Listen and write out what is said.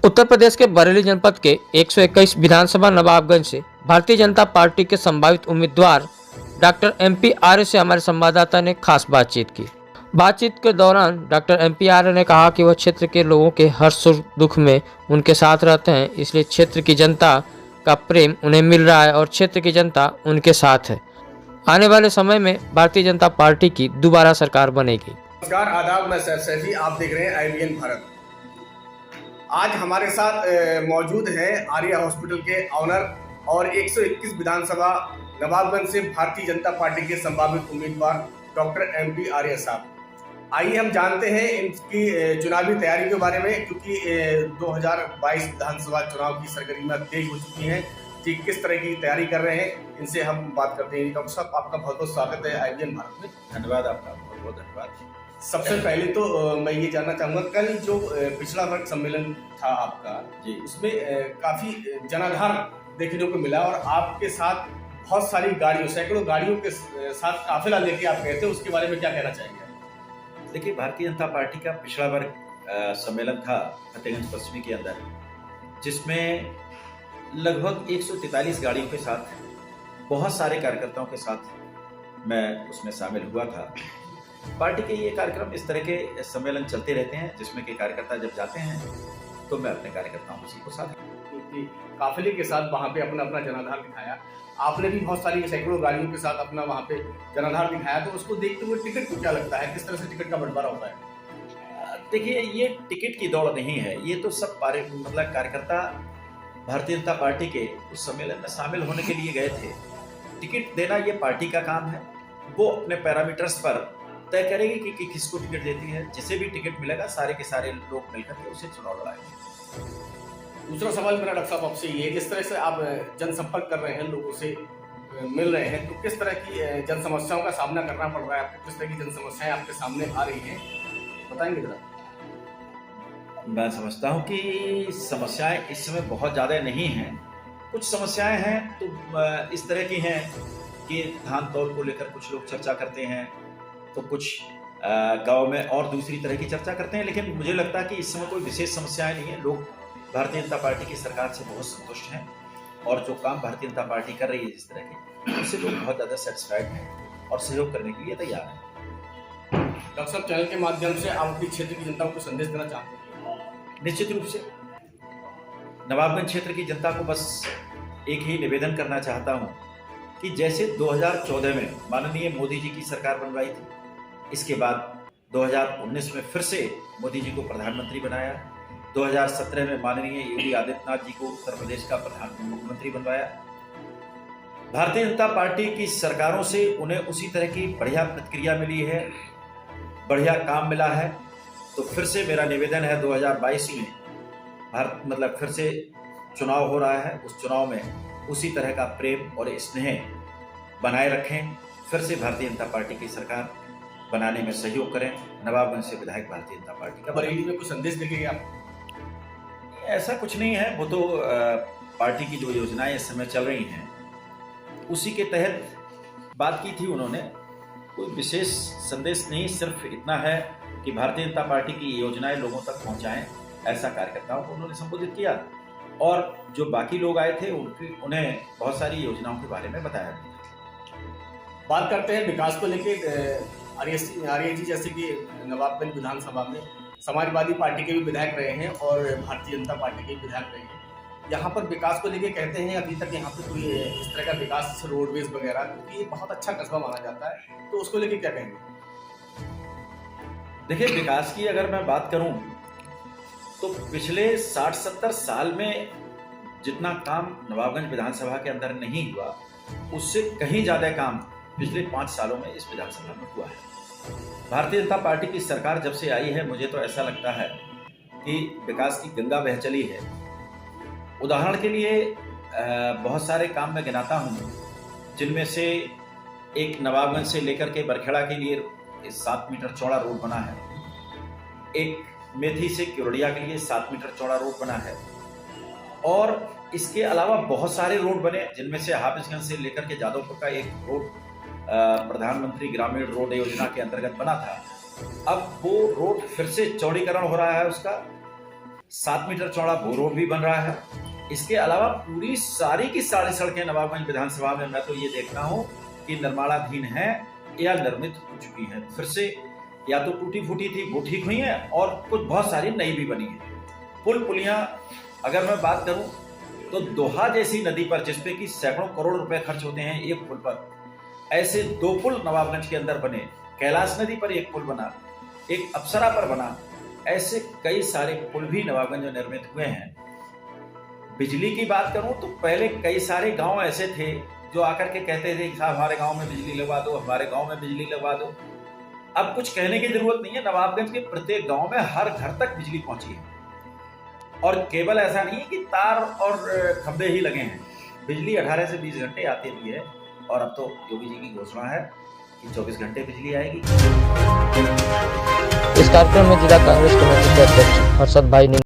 उत्तर प्रदेश के बरेली जनपद के 121 विधानसभा नवाबगंज से भारतीय जनता पार्टी के संभावित उम्मीदवार डॉक्टर MP आर्य से हमारे संवाददाता ने खास बातचीत की। बातचीत के दौरान डॉक्टर MP आर्य ने कहा कि वह क्षेत्र के लोगों के हर सुख दुख में उनके साथ रहते हैं, इसलिए क्षेत्र की जनता का प्रेम उन्हें मिल रहा है और क्षेत्र की जनता उनके साथ है। आने वाले समय में भारतीय जनता पार्टी की दोबारा सरकार बनेगी। नमस्कार, आदाब, मैं सैफ सैफी, आप देख रहे हैं IBN भारत। आज हमारे साथ मौजूद हैं आर्य हॉस्पिटल के ऑनर और 121 विधानसभा नवाबगंज से भारतीय जनता पार्टी के संभावित उम्मीदवार डॉक्टर MP आर्य साहब। आइए हम जानते हैं इनकी चुनावी तैयारी के बारे में, क्योंकि 2022 विधानसभा चुनाव की सरगर्मियां तेज हो चुकी हैं कि किस तरह की तैयारी कर रहे हैं, इनसे हम बात करते हैं। डॉक्टर साहब, आपका बहुत बहुत स्वागत है IBN भारत में। धन्यवाद, आपका बहुत बहुत धन्यवाद। सबसे पहले तो मैं ये जानना चाहूँगा, कल जो पिछला वर्ग सम्मेलन था आपका जी, उसमें काफ़ी जनाधार देखने को मिला और आपके साथ बहुत सारी गाड़ियों, सैकड़ों गाड़ियों के साथ काफिला लेके आप गए थे, उसके बारे में क्या कहना चाहेंगे? देखिए, भारतीय जनता पार्टी का पिछड़ा वर्ग सम्मेलन था फतेहगंज पश्चिमी के अंदर, जिसमें लगभग 143 गाड़ियों के साथ बहुत सारे कार्यकर्ताओं के साथ मैं उसमें शामिल हुआ था। पार्टी के ये कार्यक्रम इस तरह के सम्मेलन चलते रहते हैं, जिसमें के कार्यकर्ता जब जाते हैं तो मैं अपने कार्यकर्ताओं को साथ क्योंकि काफिले के साथ वहाँ पे अपना अपना जनाधार दिखाया, आपने भी बहुत सारी सैकड़ों गाड़ियों के साथ अपना वहाँ पे जनाधार दिखाया, तो उसको देखते हुए टिकट को क्या लगता है, किस तरह से टिकट का बंटवारा होता है? देखिए, ये टिकट की दौड़ नहीं है, ये तो सब कार्यकर्ता भारतीय जनता पार्टी के उस सम्मेलन में शामिल होने के लिए गए थे। टिकट देना ये पार्टी का काम है, वो अपने पैरामीटर्स पर तय करेगी कि किसको टिकट देती है। जिसे भी टिकट मिलेगा सारे के सारे लोग मिलकर के उसे चुनाव लड़ाएंगे। दूसरा सवाल मेरा डॉक्टर साहब आपसे ये, जिस तरह से आप जनसंपर्क कर रहे हैं, लोगों से मिल रहे हैं, तो किस तरह की जन समस्याओं का सामना करना पड़ रहा है आपको? किस तरह की जन समस्याएं आपके सामने आ रही हैं, बताएंगे जरा? मैं समझता हूँ कि समस्याएं इस समय बहुत ज़्यादा नहीं हैं। कुछ समस्याएं हैं तो इस तरह की हैं कि धान तौल को लेकर कुछ लोग चर्चा करते हैं, तो कुछ गांव में और दूसरी तरह की चर्चा करते हैं। लेकिन मुझे लगता है कि इस समय कोई विशेष समस्याएं नहीं है। लोग भारतीय जनता पार्टी की सरकार से बहुत संतुष्ट हैं और जो काम भारतीय जनता पार्टी कर रही है जिस तरह के, उससे लोग बहुत ज़्यादा सेटिस्फाइड हैं और सहयोग करने के लिए तैयार हैं। डॉक्टर साहब, चैनल के माध्यम से आप अपनी क्षेत्र की जनता को संदेश देना चाहते हैं? निश्चित रूप से नवाबगंज क्षेत्र की जनता को बस एक ही निवेदन करना चाहता हूं कि जैसे 2014 में माननीय मोदी जी की सरकार बनवाई थी, इसके बाद 2019 में फिर से मोदी जी को प्रधानमंत्री बनाया, 2017 में माननीय योगी आदित्यनाथ जी को उत्तर प्रदेश का मुख्यमंत्री बनवाया। भारतीय जनता पार्टी की सरकारों से उन्हें उसी तरह की बढ़िया प्रतिक्रिया मिली है, बढ़िया काम मिला है। तो फिर से मेरा निवेदन है, 2022 में फिर से चुनाव हो रहा है, उस चुनाव में उसी तरह का प्रेम और स्नेह बनाए रखें, फिर से भारतीय जनता पार्टी की सरकार बनाने में सहयोग करें। नवाबगंज से विधायक भारतीय जनता पार्टी का। बरेली में कुछ संदेश देंगे आप? ऐसा कुछ नहीं है, वो तो पार्टी की जो योजनाएं इस समय चल रही हैं उसी के तहत बात की थी उन्होंने। कोई विशेष संदेश नहीं, सिर्फ इतना है कि भारतीय जनता पार्टी की योजनाएं लोगों तक पहुंचाएं, ऐसा कार्यकर्ताओं को उन्होंने संबोधित किया। और जो बाकी लोग आए थे उन्हें बहुत सारी योजनाओं के बारे में बताया। बात करते हैं विकास को लेकर। आर्य जी जैसे कि नवाबगंज विधानसभा में समाजवादी पार्टी के भी विधायक रहे हैं और भारतीय जनता पार्टी के भी विधायक रहे हैं। यहाँ पर विकास को लेकर कहते हैं अभी तक यहाँ पे कोई इस तरह का विकास, रोडवेज वगैरह, क्योंकि ये बहुत अच्छा कस्बा माना जाता है, तो उसको लेकर क्या कहेंगे? देखिए, विकास की अगर मैं बात करूं तो पिछले 60-70 साल में जितना काम नवाबगंज विधानसभा के अंदर नहीं हुआ, उससे कहीं ज़्यादा काम पिछले 5 सालों में इस विधानसभा में हुआ है। भारतीय जनता पार्टी की सरकार जब से आई है, मुझे तो ऐसा लगता है कि विकास की गंगा बह चली है। उदाहरण के लिए बहुत सारे काम मैं गिनाता हूँ, जिनमें से एक नवाबगंज से लेकर के बरखेड़ा के लिए 7 मीटर चौड़ा रोड बना है, एक मेथी से क्योरडिया के लिए 7 मीटर चौड़ा रोड बना है, और इसके अलावा बहुत सारे रोड बने, जिनमें से हाफिजगंज से लेकर के जादवपुर का एक रोड प्रधानमंत्री ग्रामीण रोड योजना के अंतर्गत बना था। अब वो रोड फिर से चौड़ीकरण हो रहा है उसका। 7 मीटर चौड़ा भू रोड भी बन रहा है। इसके अलावा पूरी सारी की सारी सड़कें नवाबगंज विधानसभा में मैं तो ये देखता हूँ कि निर्माणाधीन है या निर्मित हो चुकी है। फिर से या तो टूटी फूटी थी वो ठीक हुई है और कुछ बहुत सारी नई भी बनी है। पुल पुलियां अगर मैं बात करूं तो दोहा जैसी नदी पर, जिसपे कि सैकड़ों करोड़ रुपए खर्च होते हैं एक पुल पर, ऐसे 2 पुल नवाबगंज के अंदर बने। कैलाश नदी पर एक पुल बना, एक अप्सरा पर बना, ऐसे कई सारे पुल भी नवाबगंज में निर्मित हुए हैं। बिजली की बात करूं तो पहले कई सारे गांव ऐसे थे जो आकर के कहते थे कि साहब हमारे गांव में बिजली लगवा दो, हमारे गांव में बिजली लगवा दो। अब कुछ कहने की जरूरत नहीं है, नवाबगंज के प्रत्येक गांव में हर घर तक बिजली पहुंची है। और केवल ऐसा नहीं है कि तार और खंभे ही लगे हैं, बिजली 18 से 20 घंटे आती भी है। और अब तो योगी जी की घोषणा है कि 24 घंटे बिजली आएगी। इस कार्यक्रम में जिला कांग्रेस कमेटी के अध्यक्ष हर्षद भाई ने